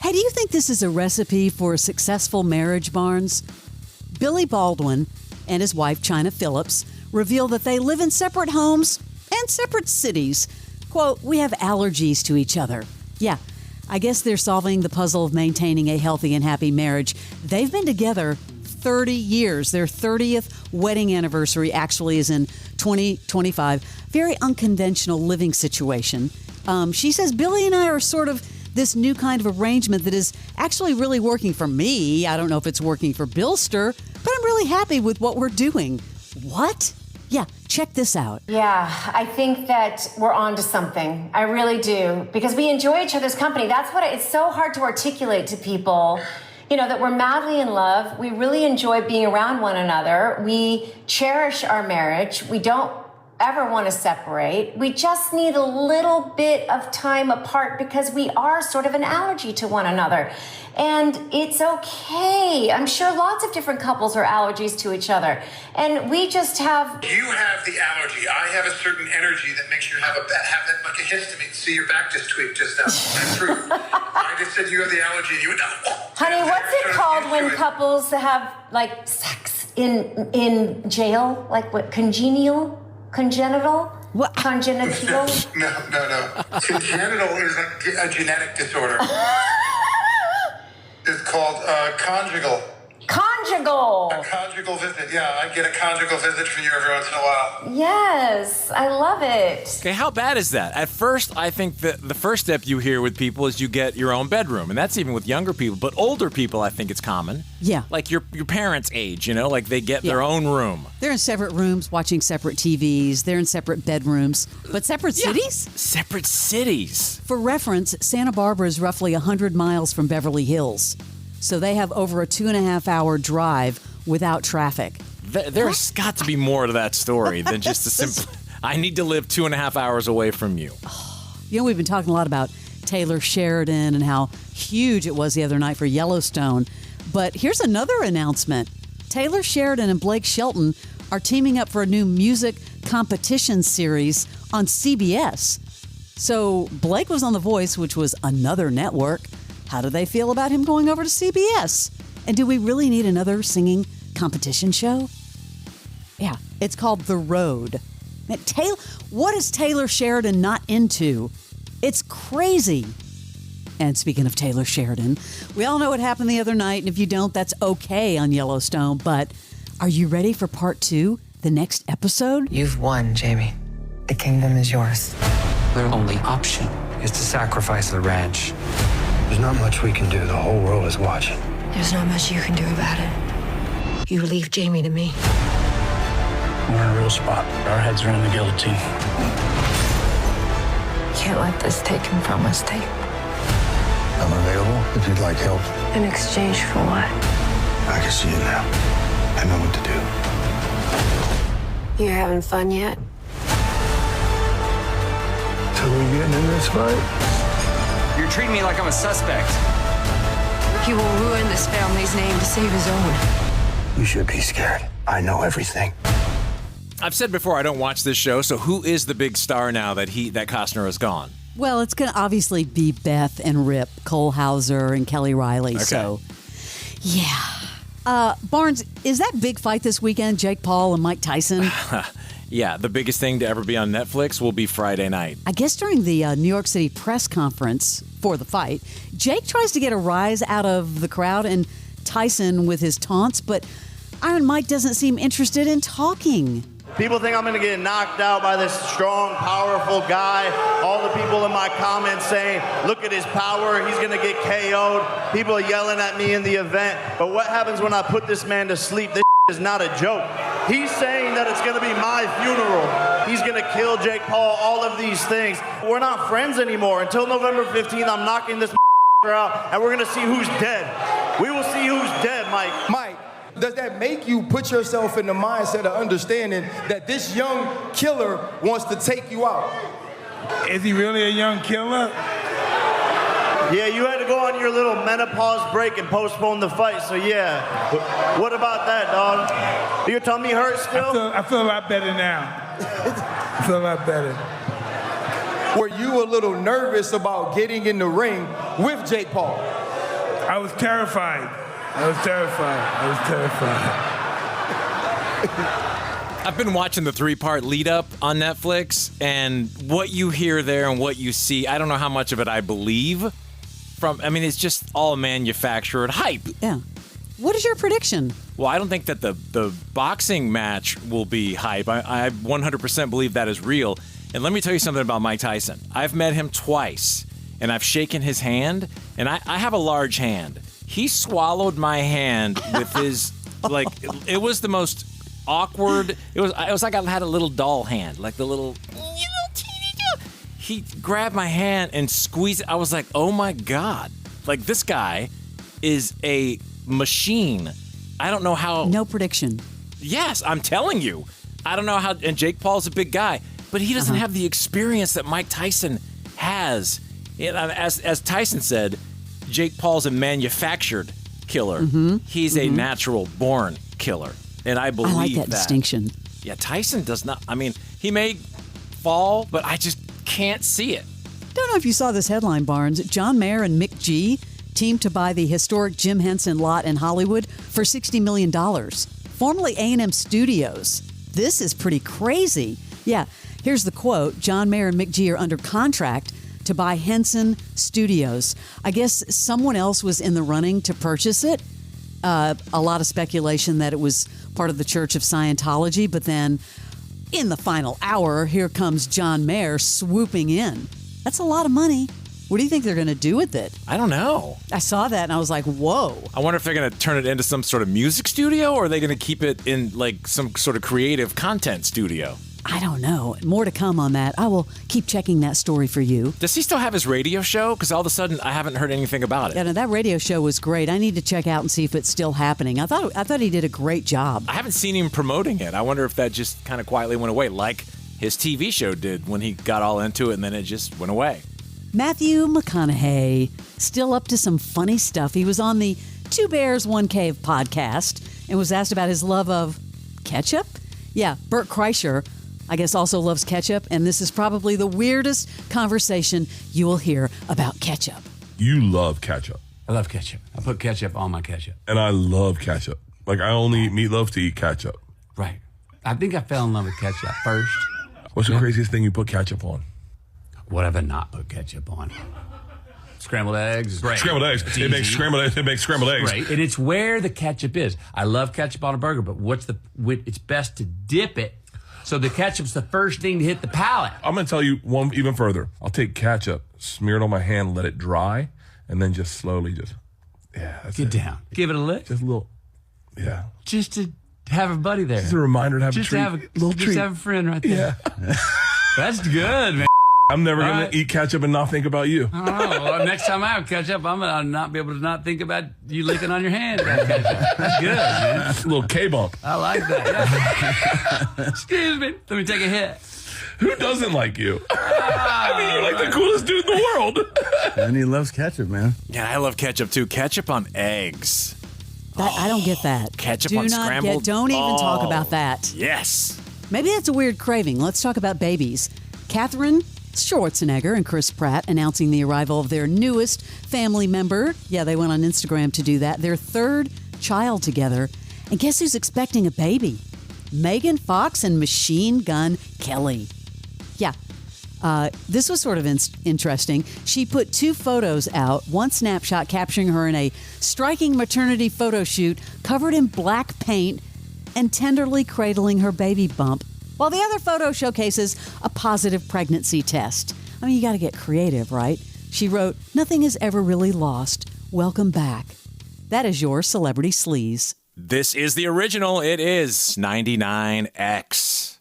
Hey, do you think this is a recipe for a successful marriage, Barnes? Billy Baldwin and his wife, China Phillips, reveal that they live in separate homes and separate cities. Quote, we have allergies to each other. Yeah, I guess they're solving the puzzle of maintaining a healthy and happy marriage. They've been together 30 years. Their 30th wedding anniversary actually is in 2025. Very unconventional living situation. She says, Billy and I are sort of this new kind of arrangement that is actually really working for me. I don't know if it's working for Billster, but I'm really happy with what we're doing. What? Yeah, check this out. Yeah, I think that we're on to something. I really do. Because we enjoy each other's company. That's what it's so hard to articulate to people. You know, that we're madly in love. We really enjoy being around one another. We cherish our marriage. We don't ever want to separate. We just need a little bit of time apart because we are sort of an allergy to one another. And it's okay. I'm sure lots of different couples are allergies to each other. And we just have... You have the allergy. I have a certain energy that makes you have that like a histamine. See, your back just tweaked just now. That's true. I just said you have the allergy and you would not... Honey, what's it called when couples have, like, sex in jail? Like, what, congenital? What? Congenital? No. Congenital is a genetic disorder. It's called conjugal. Conjugal. A conjugal visit. Yeah, I get a conjugal visit from you every once in a while. Yes, I love it. Okay, how bad is that? At first, I think that the first step you hear with people is you get your own bedroom, and that's even with younger people. But older people, I think it's common. Yeah. Like your parents' age, you know, like they get their own room. They're in separate rooms watching separate TVs. They're in separate bedrooms. But separate cities? Separate cities. For reference, Santa Barbara is roughly 100 miles from Beverly Hills. So they have over a 2.5-hour drive without traffic. There's got to be more to that story than just a simple, I need to live 2.5 hours away from you. You know, we've been talking a lot about Taylor Sheridan and how huge it was the other night for Yellowstone. But here's another announcement. Taylor Sheridan and Blake Shelton are teaming up for a new music competition series on CBS. So Blake was on The Voice, which was another network. How do they feel about him going over to CBS? And do we really need another singing competition show? Yeah, it's called The Road. Man, what is Taylor Sheridan not into? It's crazy. And speaking of Taylor Sheridan, we all know what happened the other night, and if you don't, that's okay on Yellowstone. But are you ready for part 2, the next episode? You've won, Jamie. The kingdom is yours. Their only option is to sacrifice the ranch. There's not much we can do. The whole world is watching. There's not much you can do about it. You leave Jamie to me. We're in a real spot. Our heads are in the guillotine. Can't let this take him from us, Tate. I'm available if you'd like help. In exchange for what? I can see it now. I know what to do. You having fun yet? Till we getting in this fight? You're treating me like I'm a suspect. He will ruin this family's name to save his own. You should be scared. I know everything. I've said before I don't watch this show, so who is the big star now that Costner is gone? Well, it's going to obviously be Beth and Rip, Cole Hauser and Kelly Riley. Okay. So, yeah. Barnes, is that big fight this weekend, Jake Paul and Mike Tyson? Yeah, the biggest thing to ever be on Netflix will be Friday night. I guess during the New York City press conference for the fight, Jake tries to get a rise out of the crowd and Tyson with his taunts, but Iron Mike doesn't seem interested in talking. People think I'm going to get knocked out by this strong, powerful guy. All the people in my comments saying, look at his power, he's going to get KO'd. People are yelling at me in the event. But what happens when I put this man to sleep? This is not a joke. He's saying that it's going to be my funeral. He's going to kill Jake Paul, all of these things. We're not friends anymore. Until November 15th, I'm knocking this out, and we're going to see who's dead. We will see who's dead, Mike. Mike, does that make you put yourself in the mindset of understanding that this young killer wants to take you out? Is he really a young killer? Yeah, you had to go on your little menopause break and postpone the fight, so yeah. What about that, dog? Your tummy hurt still? I feel a lot better now. I feel a lot better. Were you a little nervous about getting in the ring with Jake Paul? I was terrified. I've been watching the 3-part lead up on Netflix, and what you hear there and what you see, I don't know how much of it I believe. It's just all manufactured hype. Yeah. What is your prediction? Well, I don't think that the boxing match will be hype. I 100% believe that is real. And let me tell you something about Mike Tyson. I've met him twice, and I've shaken his hand, and I have a large hand. He swallowed my hand with his, it was the most awkward. It was like I had a little doll hand, like the little he grabbed my hand and squeezed it. I was like, oh my God. Like, this guy is a machine. I don't know how. No prediction. Yes, I'm telling you. I don't know how. And Jake Paul's a big guy, but he doesn't have the experience that Mike Tyson has. As Tyson said, Jake Paul's a manufactured killer. He's a natural born killer. And I believe I like that distinction. Yeah, Tyson does not. He may fall, but I just can't see it. Don't know if you saw this headline, Barnes. John Mayer and Mick G teamed to buy the historic Jim Henson lot in Hollywood for $60 million. Formerly A&M Studios. This is pretty crazy. Yeah, here's the quote. John Mayer and Mick G are under contract to buy Henson Studios. I guess someone else was in the running to purchase it. A lot of speculation that it was part of the Church of Scientology, but then in the final hour, here comes John Mayer swooping in. That's a lot of money. What do you think they're going to do with it? I don't know. I saw that and I was like, whoa. I wonder if they're going to turn it into some sort of music studio, or are they going to keep it in some sort of creative content studio? I don't know. More to come on that. I will keep checking that story for you. Does he still have his radio show? Because all of a sudden, I haven't heard anything about it. Yeah, no, that radio show was great. I need to check out and see if it's still happening. I thought he did a great job. I haven't seen him promoting it. I wonder if that just kind of quietly went away, like his TV show did when he got all into it, and then it just went away. Matthew McConaughey, still up to some funny stuff. He was on the Two Bears, One Cave podcast and was asked about his love of ketchup. Yeah, Bert Kreischer, I guess, also loves ketchup, and this is probably the weirdest conversation you will hear about ketchup. You love ketchup. I love ketchup. I put ketchup on my ketchup. And I love ketchup. Like, I only eat meatloaf to eat ketchup. Right. I think I fell in love with ketchup first. What's the craziest thing you put ketchup on? What have I not put ketchup on? Scrambled eggs. Great. Scrambled eggs. It makes scrambled eggs. Right. And it's where the ketchup is. I love ketchup on a burger, but it's best to dip it. So the ketchup's the first thing to hit the palate. I'm going to tell you one even further. I'll take ketchup, smear it on my hand, let it dry, and then just slowly that's Get down. Give it a lick. Just a little, yeah. Just to have a buddy there. Just a reminder to have just a treat. Just have a friend right there. Yeah. That's good, man. I'm never going to eat ketchup and not think about you. Oh, well, next time I have ketchup, I'm going to not be able to not think about you licking on your hand. That's good, man. A little K-bump. I like that. Yeah. Excuse me. Let me take a hit. Who doesn't like you? I mean, you're like the coolest dude in the world. And he loves ketchup, man. Yeah, I love ketchup, too. Ketchup on eggs. I don't get that. Ketchup on scrambled. Don't even talk about that. Yes. Maybe that's a weird craving. Let's talk about babies. Catherine Schwarzenegger and Chris Pratt announcing the arrival of their newest family member. Yeah, they went on Instagram to do that. Their third child together. And guess who's expecting a baby? Megan Fox and Machine Gun Kelly. Yeah. This was sort of interesting. She put 2 photos out, one snapshot capturing her in a striking maternity photo shoot covered in black paint and tenderly cradling her baby bump, while the other photo showcases a positive pregnancy test. I mean, you got to get creative, right? She wrote, "Nothing is ever really lost. Welcome back." That is your Celebrity Sleaze. This is the original. It is 99X.